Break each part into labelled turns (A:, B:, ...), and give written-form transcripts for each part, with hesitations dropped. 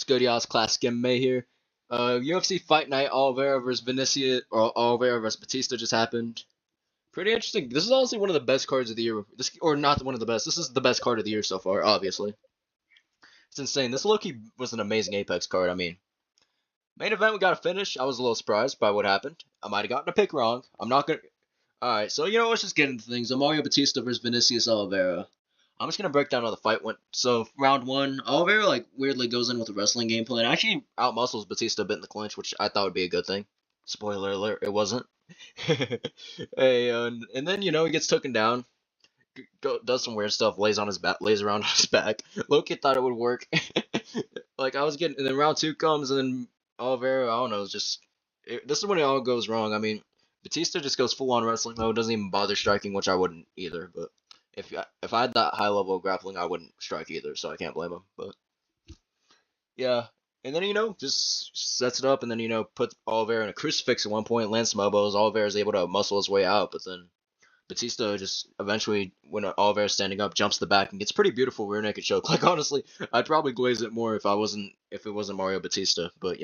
A: good, y'all? It's Classic MMA here. UFC Fight Night, Oliveira versus Vinicius, or Oliveira versus Bautista just happened. Pretty interesting. This is honestly one of the best cards of the year. Or not one of the best. This is the best card of the year so far, obviously. It's insane. This Loki was an amazing Apex card. I mean, main event we got a finish. I was a little surprised by what happened. I might have gotten a pick wrong. I'm not gonna. All right, so let's just get into things. Mario Bautista versus Vinicius Oliveira. I'm just gonna break down how the fight went. So round one, Oliveira weirdly goes in with a wrestling game plan. Actually outmuscles Batista a bit in the clinch, which I thought would be a good thing. Spoiler alert, it wasn't. And then he gets taken down, does some weird stuff, lays on his back, lays around on his back. Loki thought it would work. And then round two comes, and then Oliveira, I don't know, this is when it all goes wrong. I mean, Batista just goes full on wrestling mode, doesn't even bother striking, which I wouldn't either, but. If I had that high level of grappling, I wouldn't strike either, so I can't blame him. But yeah, and then just sets it up, and then puts Oliveira in a crucifix at one point, lands some elbows. Oliveira is able to muscle his way out, but then Batista just eventually, when Oliveira's standing up, jumps the back and gets pretty beautiful rear naked choke. Like honestly, I'd probably it more if it wasn't Mario Batista, but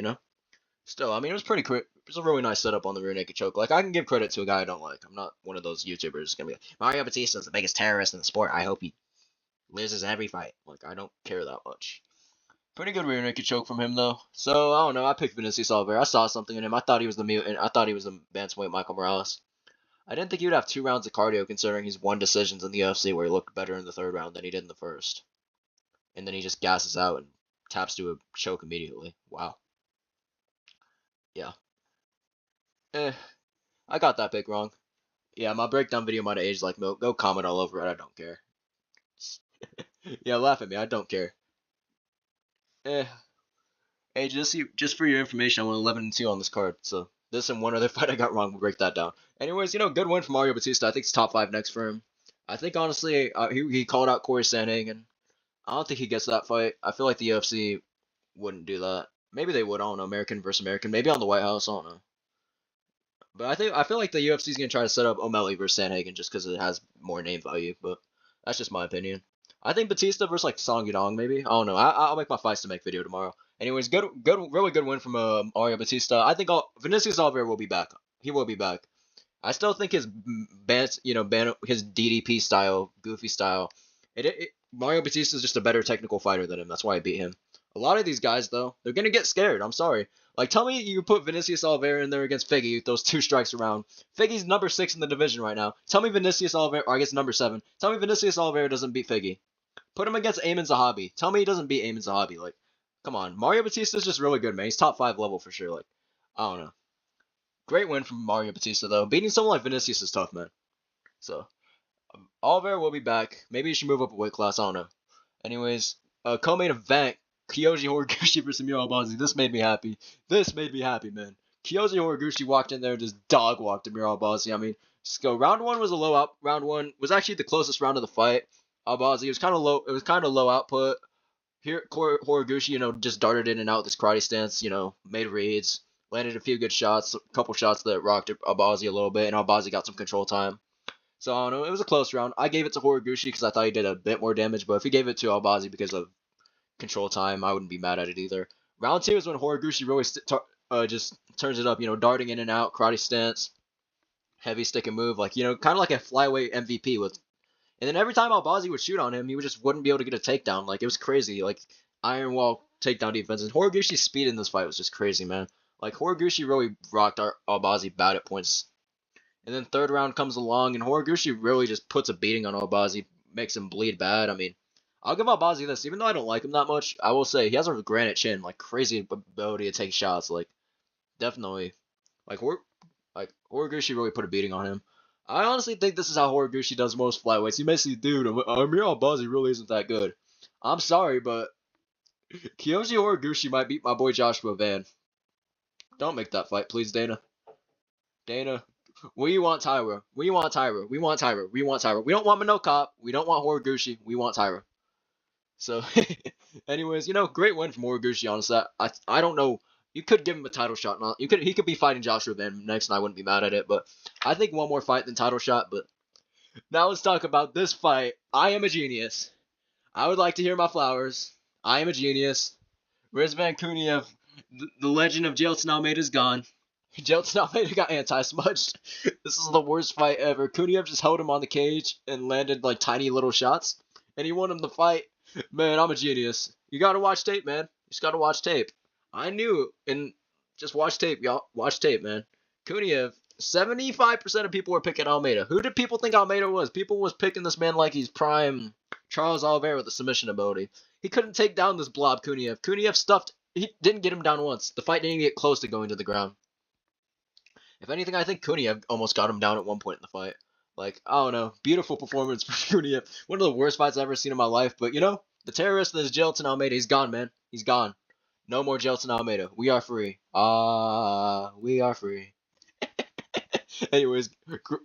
A: still, I mean, it was a really nice setup on the rear naked choke. Like, I can give credit to a guy I don't like. I'm not one of those YouTubers gonna be like, Mario Batista is the biggest terrorist in the sport. I hope he loses every fight. Like, I don't care that much. Pretty good rear naked choke from him, though. So, I don't know. I picked Vinicius Oliveira. I saw something in him. I thought he was the mutant. I thought he was the bantamweight Michael Morales. I didn't think he would have 2 rounds of cardio, considering he's won decisions in the UFC where he looked better in the third round than he did in the first. And then he just gasses out and taps to a choke immediately. Wow. Yeah. I got that pick wrong. Yeah, my breakdown video might have aged like milk. Go comment all over it. I don't care. Yeah, laugh at me. I don't care. Eh. Hey, just for your information, I went 11-2 on this card. So this and one other fight I got wrong. We'll break that down. Anyways, good win for Mario Bautista. I think it's top 5 next for him. I think honestly, he called out Corey Sandhagen. I don't think he gets that fight. I feel like the UFC wouldn't do that. Maybe they would. I don't know. American versus American. Maybe on the White House. I don't know. But I feel like the UFC's gonna try to set up O'Malley versus Sandhagen just because it has more name value. But that's just my opinion. I think Batista versus Song Yadong maybe. I don't know. I'll make my fights to make video tomorrow. Anyways, really good win from Mario Batista. I think Vinicius Oliveira will be back. He will be back. I still think his his DDP style, goofy style. Mario Batista is just a better technical fighter than him. That's why I beat him. A lot of these guys though, they're gonna get scared. I'm sorry. Like, tell me you put Vinicius Oliveira in there against Figgy with those 2 strikes around. Figgy's number 6 in the division right now. Tell me Vinicius Oliveira, or I guess number 7. Tell me Vinicius Oliveira doesn't beat Figgy. Put him against Ayman Zahabi. Tell me he doesn't beat Ayman Zahabi. Like, come on. Mario Batista's just really good, man. He's top 5 level for sure. Like, I don't know. Great win from Mario Batista, though. Beating someone like Vinicius is tough, man. So, Oliveira will be back. Maybe he should move up a weight class. I don't know. Anyways, co-main event. Kyoji Horiguchi versus Miro Albazi. This made me happy. This made me happy, man. Kyoji Horiguchi walked in there and just dog walked to Miro Albazi. I mean, just go. Round 1 was a low out. Round 1 was actually the closest round of the fight. Albazi, it was kind of low. It was kind of low output. Here, Horiguchi, just darted in and out with his karate stance. Made reads, landed a few good shots, a couple shots that rocked Albazi a little bit, and Albazi got some control time. So I don't know. It was a close round. I gave it to Horiguchi because I thought he did a bit more damage, but if he gave it to Albazi because of control time, I wouldn't be mad at it either. Round 2 is when Horiguchi really just turns it up, darting in and out, karate stance, heavy stick and move, kind of like a flyweight MVP with. And then every time Albazi would shoot on him, he just wouldn't be able to get a takedown. Like, it was crazy, iron wall takedown defense. And Horigushi's speed in this fight was just crazy, man. Like, Horiguchi really rocked Albazi bad at points. And then third round comes along, and Horiguchi really just puts a beating on Albazi, makes him bleed bad. I mean, I'll give Albazi this. Even though I don't like him that much, I will say he has a granite chin, crazy ability to take shots. Definitely. Horiguchi really put a beating on him. I honestly think this is how Horiguchi does most flyweights. You may say, dude, Amir Albazi really isn't that good. I'm sorry, but Kyoji Horiguchi might beat my boy Joshua Van. Don't make that fight, please, Dana. Dana. We want Tyra. We want Tyra. We want Tyra. We want Tyra. We don't want Minokop. We don't want Horiguchi. We want Tyra. So, anyways, great win from Horiguchi, honestly. I don't know. You could give him a title shot. He could be fighting Joshua Van next, and I wouldn't be mad at it. But I think one more fight than title shot. But now let's talk about this fight. I am a genius. I would like to hear my flowers. I am a genius. Rizvan Kuniev, the legend of Jailton Almeida is gone. Jailton Almeida got anti-smudged. This is the worst fight ever. Kuniev just held him on the cage and landed like tiny little shots, and he won him the fight. Man, I'm a genius. You gotta watch tape, man. You just gotta watch tape. I knew, and just watch tape, y'all. Watch tape, man. Kuniev, 75% of people were picking Almeida. Who did people think Almeida was? People was picking this man like he's prime Charles Oliveira with the submission ability. He couldn't take down this blob Kuniev. Kuniev stuffed. He didn't get him down once. The fight didn't get close to going to the ground. If anything, I think Kuniev almost got him down at one point in the fight. Like, I don't know. Beautiful performance for Kuniev. One of the worst fights I've ever seen in my life. But, you know, the terrorist that is Jailton Almeida, he's gone, man. He's gone. No more Jailton Almeida. We are free. We are free. Anyways,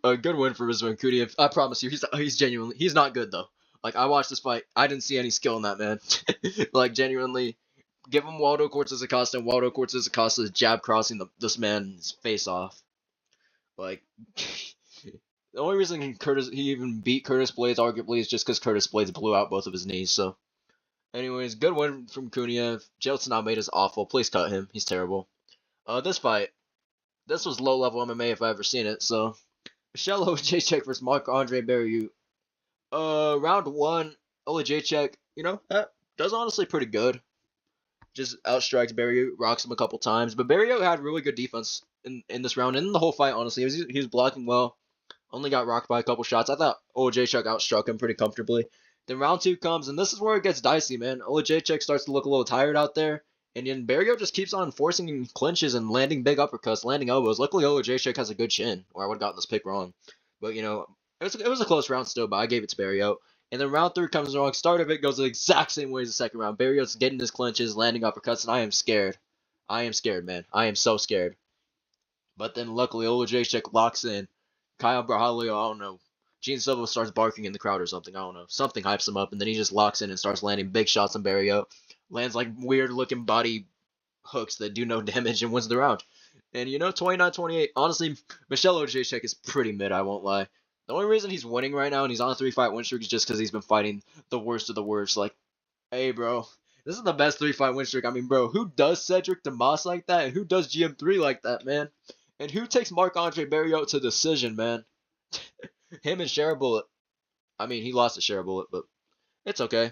A: a good win for Rizvan Kuniev. I promise you, he's genuinely, he's not good, though. Like, I watched this fight. I didn't see any skill in that man. Like, genuinely, give him Waldo Cortez Acosta, and Waldo Cortez Acosta's jab crossing this man's face off. Like, the only reason he even beat Curtis Blades, arguably, is just because Curtis Blades blew out both of his knees. So, anyways, good win from Kuniev. Jailton Almeida's awful. Please cut him. He's terrible. This fight, this was low-level MMA if I ever seen it. So, Michelle Olajaychek versus Marc-Andre Barriault. Round one, Olajaychek, you know, that does honestly pretty good. Just outstrikes Barriault, rocks him a couple times. But Barriault had really good defense in this round and in the whole fight, honestly. He was blocking well. Only got rocked by a couple shots. I thought Olajaychek outstruck him pretty comfortably. Then round two comes, and this is where it gets dicey, man. Olajaychek starts to look a little tired out there. And then Barriault just keeps on forcing clinches and landing big uppercuts, landing elbows. Luckily, Olajaychek has a good chin, or I would have gotten this pick wrong. But, you know, it was a close round still, but I gave it to Barriault. And then round three comes along. Start of it goes the exact same way as the second round. Barriault's getting his clinches, landing uppercuts, and I am scared. I am scared, man. I am so scared. But then luckily, Olajaychek locks in. Kyle Brahalio, I don't know. Gene Silva starts barking in the crowd or something. I don't know. Something hypes him up, and then he just locks in and starts landing big shots on Barriault. Lands like weird-looking body hooks that do no damage and wins the round. And, you know, 29-28. Honestly, Michelle Olajaychek is pretty mid, I won't lie. The only reason he's winning right now and he's on a 3-fight win streak is just because he's been fighting the worst of the worst. Like, hey, bro, this is the best 3-fight win streak. I mean, bro, who does Cedric DeMoss like that? And who does GM3 like that, man? And who takes Marc-Andre Barriault to decision, man? Him and Share Bullet. I mean, he lost to Share Bullet, but it's okay.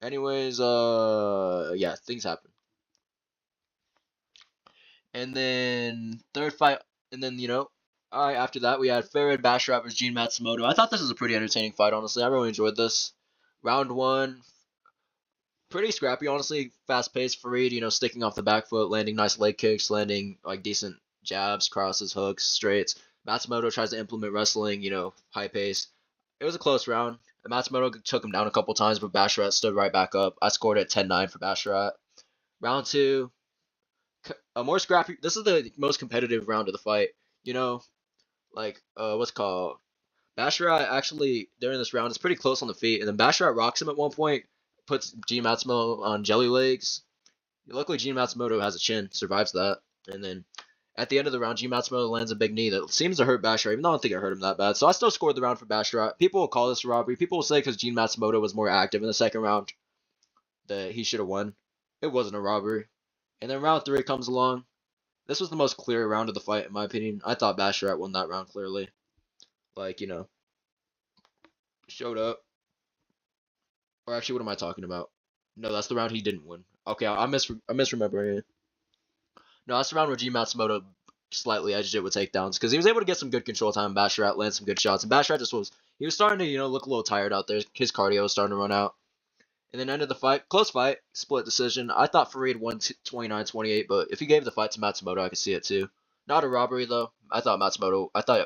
A: Anyways, yeah, things happen. And then third fight, and then, you know, alright, after that, we had Farid Basharat versus Gene Matsumoto. I thought this was a pretty entertaining fight, honestly. I really enjoyed this. Round one, pretty scrappy, honestly. Fast-paced. Farid, you know, sticking off the back foot, landing nice leg kicks, landing, like, decent jabs, crosses, hooks, straights. Matsumoto tries to implement wrestling, you know, high-paced. It was a close round. Matsumoto took him down a couple times, but Basharat stood right back up. I scored at 10-9 for Basharat. Round two, a more scrappy. This is the most competitive round of the fight. You know, like, what's it called? Basharat actually, during this round, is pretty close on the feet, and then Basharat rocks him at one point, puts Gene Matsumoto on jelly legs. Luckily, Gene Matsumoto has a chin, survives that, and then at the end of the round, Gene Matsumoto lands a big knee that seems to hurt Basharat, even though I don't think it hurt him that bad. So I still scored the round for Basharat. People will call this a robbery. People will say because Gene Matsumoto was more active in the second round that he should have won. It wasn't a robbery. And then round three comes along. This was the most clear round of the fight, in my opinion. I thought Basharat won that round clearly. Like, you know, showed up. Or actually, what am I talking about? No, that's the round he didn't win. Okay, I'm misremembering it. No, that's the round where Gene Matsumoto slightly edged it with takedowns because he was able to get some good control time. Basharat landed some good shots, and Basharat he was starting to, you know, look a little tired out there. His cardio was starting to run out. And then ended the fight, close fight, split decision. I thought Farid won 29-28, but if he gave the fight to Matsumoto, I could see it too. Not a robbery though. I thought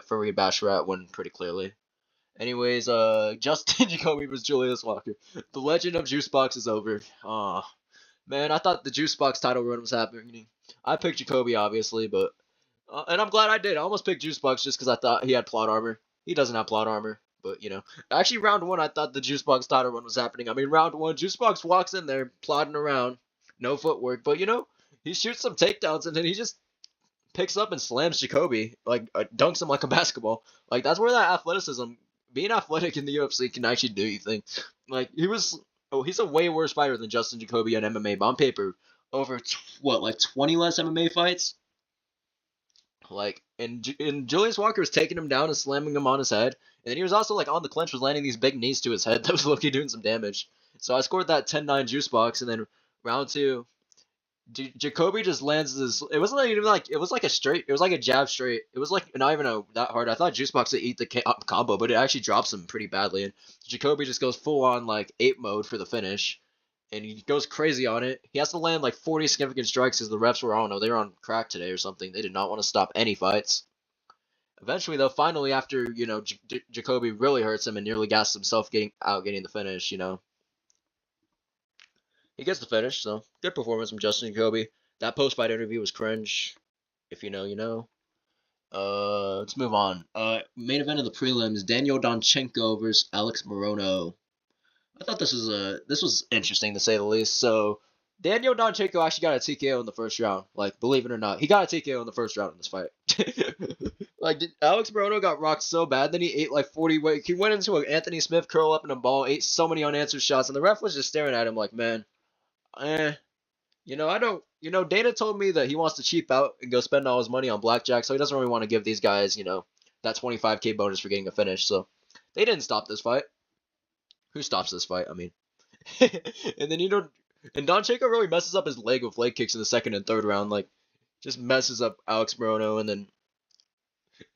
A: Farid Basharat won pretty clearly. Anyways, Justin Jacoby was Julius Walker. The legend of Juicebox is over. Aw. Man, I thought the Juicebox title run was happening. I picked Jacoby, obviously, but... and I'm glad I did. I almost picked Juicebox just because I thought he had plot armor. He doesn't have plot armor, but, you know. Actually, round one, I thought the Juicebox title run was happening. I mean, round one, Juicebox walks in there, plodding around. No footwork, but, you know, he shoots some takedowns, and then he just picks up and slams Jacoby. Like, dunks him like a basketball. Like, that's where that athleticism... Being athletic in the UFC can actually do you things. Like, he's a way worse fighter than Justin Jacoby on MMA, but on paper, over like 20 less MMA fights. Like, and Julius Walker was taking him down and slamming him on his head, and then he was also like on the clinch, was landing these big knees to his head that was looking doing some damage. So I scored that 10-9 juice box, and then round two, Jacoby just lands this. It wasn't even like, it was like a straight. It was like a jab straight. It was like not even that hard. I thought Juicebox would eat the combo, but it actually drops him pretty badly. And Jacoby just goes full on like ape mode for the finish, and he goes crazy on it. He has to land like 40 significant strikes because the refs were, I don't know, they were on crack today or something. They did not want to stop any fights. Eventually, though, finally after Jacoby really hurts him and nearly gasses himself getting the finish, he gets the finish, so good performance from Justin Jacoby. That post-fight interview was cringe. If you know, you know. Let's move on. Main event of the prelims: Daniel Donchenko versus Alex Morono. I thought this was interesting to say the least. So Daniel Donchenko actually got a TKO in the first round. Like, believe it or not, he got a TKO in the first round in this fight. Like, Alex Morono got rocked so bad, then he ate like 40 weight. He went into an Anthony Smith curl up in a ball, ate so many unanswered shots, and the ref was just staring at him like, man. I don't. Dana told me that he wants to cheap out and go spend all his money on blackjack, so he doesn't really want to give these guys, that 25K bonus for getting a finish. So they didn't stop this fight. Who stops this fight? I mean, and then and Donchenko really messes up his leg with leg kicks in the second and third round. Like, just messes up Alex Morono, and then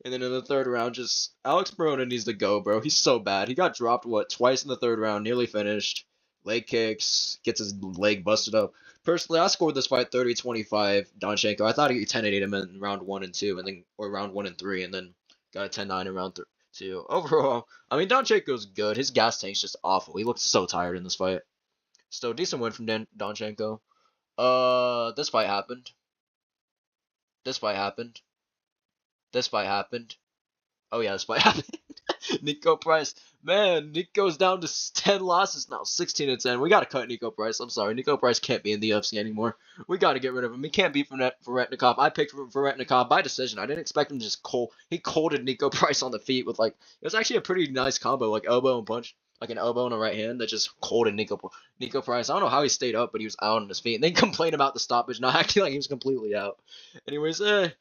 A: in the third round, just Alex Morono needs to go, bro. He's so bad. He got dropped twice in the third round, nearly finished. Leg kicks, gets his leg busted up. Personally, I scored this fight 30-25. Donchenko. I thought he 10-8 him in round 1 and 2, or round 1 and 3, and then got a 10-9 in round 2. Overall, I mean, Donchenko's good. His gas tank's just awful. He looked so tired in this fight. Still, decent win from Donchenko. This fight happened. This fight happened. This fight happened. Oh yeah, this fight happened. Nico Price. Man, Nico's down to 10 losses now, 16-10. We gotta cut Nico Price. I'm sorry, Nico Price can't be in the UFC anymore. We gotta get rid of him. He can't be Veretnikov. I picked Veretnikov by decision. I didn't expect him to just He colded Nico Price on the feet with it was actually a pretty nice combo, like elbow and punch, like an elbow and a right hand that just colded Nico Price. I don't know how he stayed up, but he was out on his feet. And they complained about the stoppage, not acting like he was completely out. Anyways, it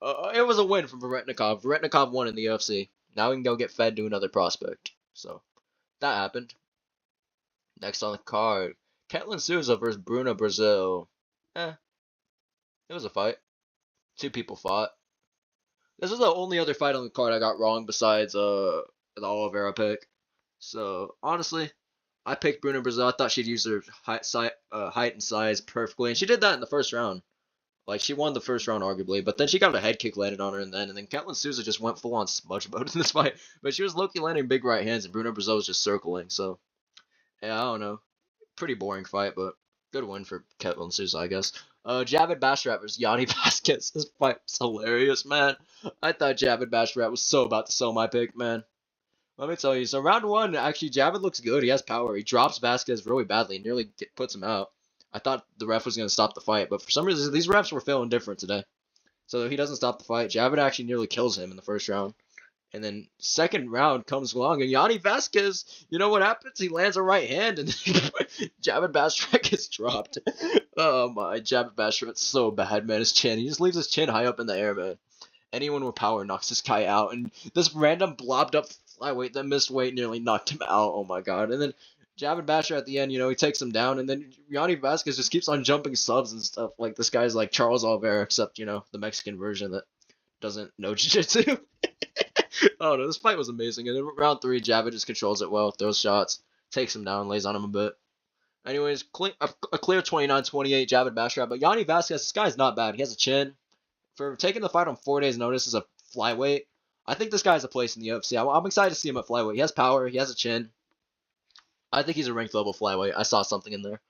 A: was a win from Veretnikov. Veretnikov won in the UFC. Now we can go get fed to another prospect. So, that happened. Next on the card, Ketlin Souza versus Bruna Brazil. It was a fight. Two people fought. This was the only other fight on the card I got wrong besides the Oliveira pick. So, honestly, I picked Bruna Brazil. I thought she'd use her height and size perfectly, and she did that in the first round. Like, she won the first round, arguably, but then she got a head kick landed on her, and then Ketlin Souza just went full-on smudge mode in this fight. But she was low-key landing big right hands, and Bruna Brazil was just circling, so, yeah, I don't know. Pretty boring fight, but good win for Ketlin Souza, I guess. Javid Bashrat versus Yanni Vasquez. This fight was hilarious, man. I thought Javid Bashrat was so about to sell my pick, man. Let me tell you, so round 1, actually, Javid looks good. He has power. He drops Vasquez really badly and nearly puts him out. I thought the ref was going to stop the fight, but for some reason, these refs were feeling different today. So he doesn't stop the fight. Javid actually nearly kills him in the first round. And then second round comes along, and Yanni Vasquez, you know what happens? He lands a right hand, and Javid Bashrat gets dropped. Oh my, Javid Bashrat's so bad, man. His chin, he just leaves his chin high up in the air, man. Anyone with power knocks this guy out, and this random blobbed up flyweight that missed weight nearly knocked him out. Oh my god. And then Javid Bashrat at the end, he takes him down, and then Yanni Vasquez just keeps on jumping subs and stuff. Like, this guy's like Charles Oliveira, except, the Mexican version that doesn't know jiu-jitsu. Oh no, this fight was amazing. And then round 3, Javid just controls it well, throws shots, takes him down, lays on him a bit. Anyways, a clear 29-28 Javid Bashrat, but Yanni Vasquez, this guy's not bad. He has a chin. For taking the fight on 4 days' notice as a flyweight, I think this guy has a place in the UFC. I'm excited to see him at flyweight. He has power, he has a chin. I think he's a ranked level flyweight. I saw something in there.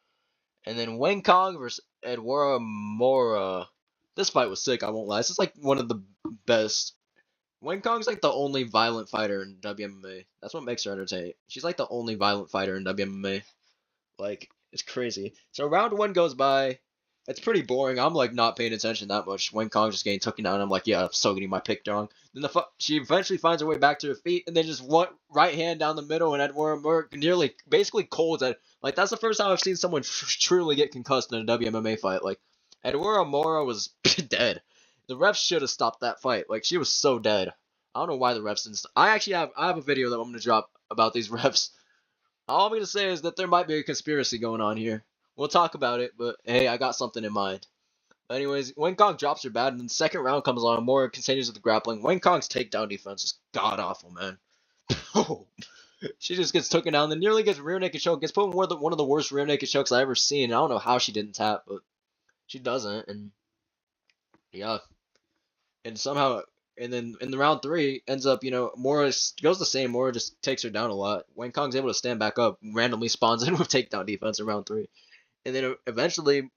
A: And then Wang Kong versus Edwara Mora. This fight was sick, I won't lie. This is like one of the best. Wang Kong's like the only violent fighter in WMMA. That's what makes her entertaining. She's like the only violent fighter in WMMA. Like, it's crazy. So round 1 goes by. it's pretty boring. I'm like not paying attention that much. When Kong just getting taken down, I'm like, yeah, I'm so getting my pick wrong. Then she eventually finds her way back to her feet, and then just one right hand down the middle, and Edward nearly basically colds it. Like that's the first time I've seen someone truly get concussed in a WMMA fight. Like Edward Mora was dead. The refs should have stopped that fight. Like she was so dead. I don't know why the refs didn't. I have a video that I'm gonna drop about these refs. All I'm gonna say is that there might be a conspiracy going on here. We'll talk about it, but hey, I got something in mind. Anyways, Wing Kong drops her bad, and then the second round comes along. More continues with the grappling. Wing Kong's takedown defense is god awful, man. She just gets taken down, then nearly gets rear naked choke. Gets put in one of the worst rear naked chokes I ever seen. I don't know how she didn't tap, but she doesn't, and yeah, and somehow, and then in the round three ends up, Mora goes the same. Mora just takes her down a lot. Wing Kong's able to stand back up, randomly spawns in with takedown defense in round three, and then eventually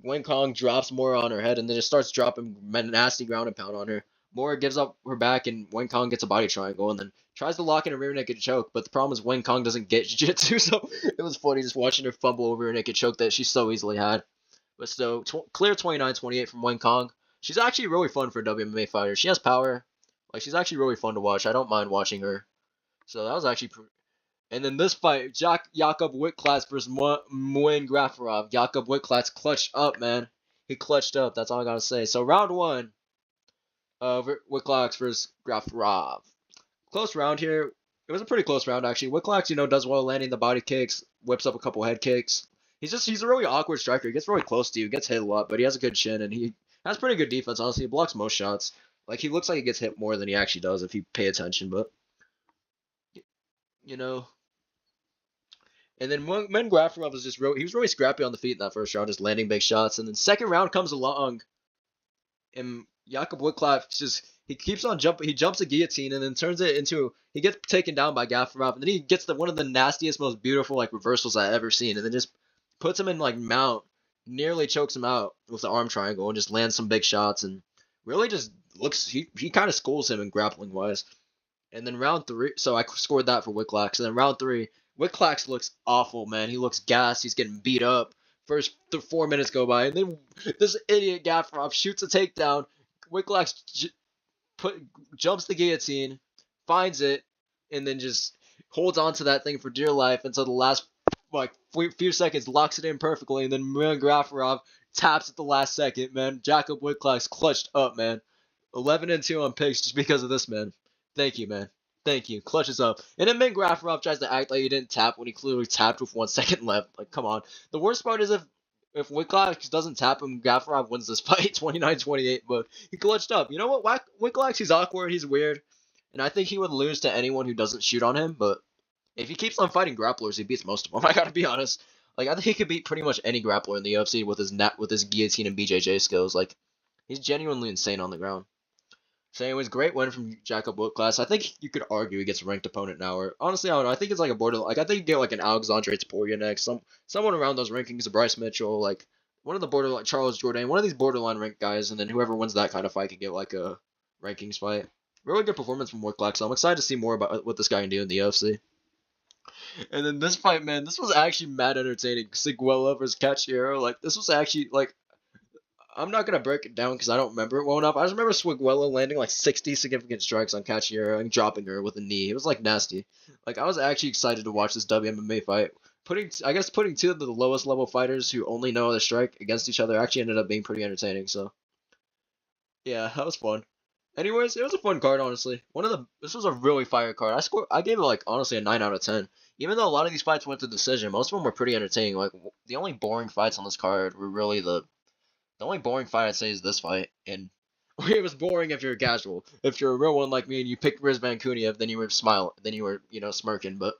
A: Wing Kong drops Mora on her head, and then just starts dropping nasty ground and pound on her. Mora gives up her back, and Wing Kong gets a body triangle, and then tries to lock in a rear naked choke. But the problem is Wing Kong doesn't get jiu-jitsu, so it was funny just watching her fumble over a naked choke that she so easily had. But still, clear 29-28 from Wing Kong. She's actually really fun for a WMA fighter. She has power. Like, she's actually really fun to watch. I don't mind watching her. So that was actually... And then this fight, Jakob Wittklats versus Muin Grafarov. Jakob Wittklats clutched up, man. He clutched up. That's all I gotta say. So round one of Wittklats versus Grafarov. Close round here. It was a pretty close round, actually. Wittklats, does well landing the body kicks, whips up a couple head kicks. He's a really awkward striker. He gets really close to you, gets hit a lot, but he has a good chin, and he has pretty good defense, honestly. He blocks most shots. Like, he looks like he gets hit more than he actually does if you pay attention, but, you know. And then Men Grafarov was he was really scrappy on the feet in that first round, just landing big shots. And then second round comes along, and Jakob Wittklats he keeps on jumping. He jumps a guillotine and then turns it into. He gets taken down by Grafarov, and then he gets one of the nastiest, most beautiful like reversals I've ever seen, and then just puts him in like mount, nearly chokes him out with the arm triangle, and just lands some big shots, and really just looks. He kind of schools him in grappling wise. And then round three, so I scored that for Wittklats. And then round three, Wittklats looks awful, man. He looks gassed. He's getting beat up. First 4 minutes go by, and then this idiot Gafarov shoots a takedown. Wittklats jumps the guillotine, finds it, and then just holds on to that thing for dear life until the last few seconds, locks it in perfectly, and then Gafarov taps at the last second, man. Jakob Wittklats clutched up, man. 11-2 on picks just because of this, man. Thank you, man. Thank you. Clutches up. And then Grafarov tries to act like he didn't tap when he clearly tapped with 1 second left. Like, come on. The worst part is if Wittklats doesn't tap him, Grafarov wins this fight 29-28, but he clutched up. You know what? Wittklats, he's awkward, he's weird, and I think he would lose to anyone who doesn't shoot on him, but if he keeps on fighting grapplers, he beats most of them. I gotta be honest. Like, I think he could beat pretty much any grappler in the UFC with his guillotine and BJJ skills. Like, he's genuinely insane on the ground. So anyways, great win from Jakob Wittklats. I think you could argue he gets a ranked opponent now. Or honestly, I don't know. I think it's like a border. Like I think you get like an Alexandre Taporia next. Someone around those rankings, a Bryce Mitchell, like one of the borderline Charles Jourdain, one of these borderline ranked guys, and then whoever wins that kind of fight could get like a rankings fight. Really good performance from Wittklats. So I'm excited to see more about what this guy can do in the UFC. And then this fight, man, this was actually mad entertaining. Siguela versus Cachero. Like this was actually like. I'm not going to break it down because I don't remember it well enough. I just remember Swiguela landing like 60 significant strikes on Cachero and dropping her with a knee. It was like nasty. Like I was actually excited to watch this WMMA fight. Putting two of the lowest level fighters who only know how to strike against each other actually ended up being pretty entertaining. So yeah, that was fun. Anyways, it was a fun card, honestly. This was a really fire card. I gave it like honestly a 9 out of 10. Even though a lot of these fights went to decision, most of them were pretty entertaining. Like the only boring fights on this card were really the only boring fight I'd say is this fight, and it was boring if you're casual. If you're a real one like me and you picked Rizvan Kuniev, then you were smirking. But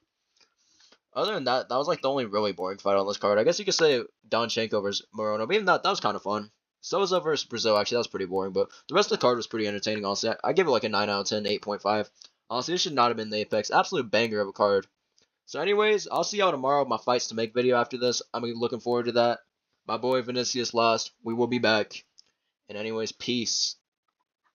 A: other than that, that was like the only really boring fight on this card. I guess you could say Donchenko versus Morono, but even that was kind of fun. Souza versus Brazil, actually, that was pretty boring, but the rest of the card was pretty entertaining, honestly. I give it like a 9 out of 10, 8.5. Honestly, this should not have been the Apex. Absolute banger of a card. So anyways, I'll see y'all tomorrow with my fights to make video after this. I'm looking forward to that. My boy Vinicius lost. We will be back. And anyways, peace.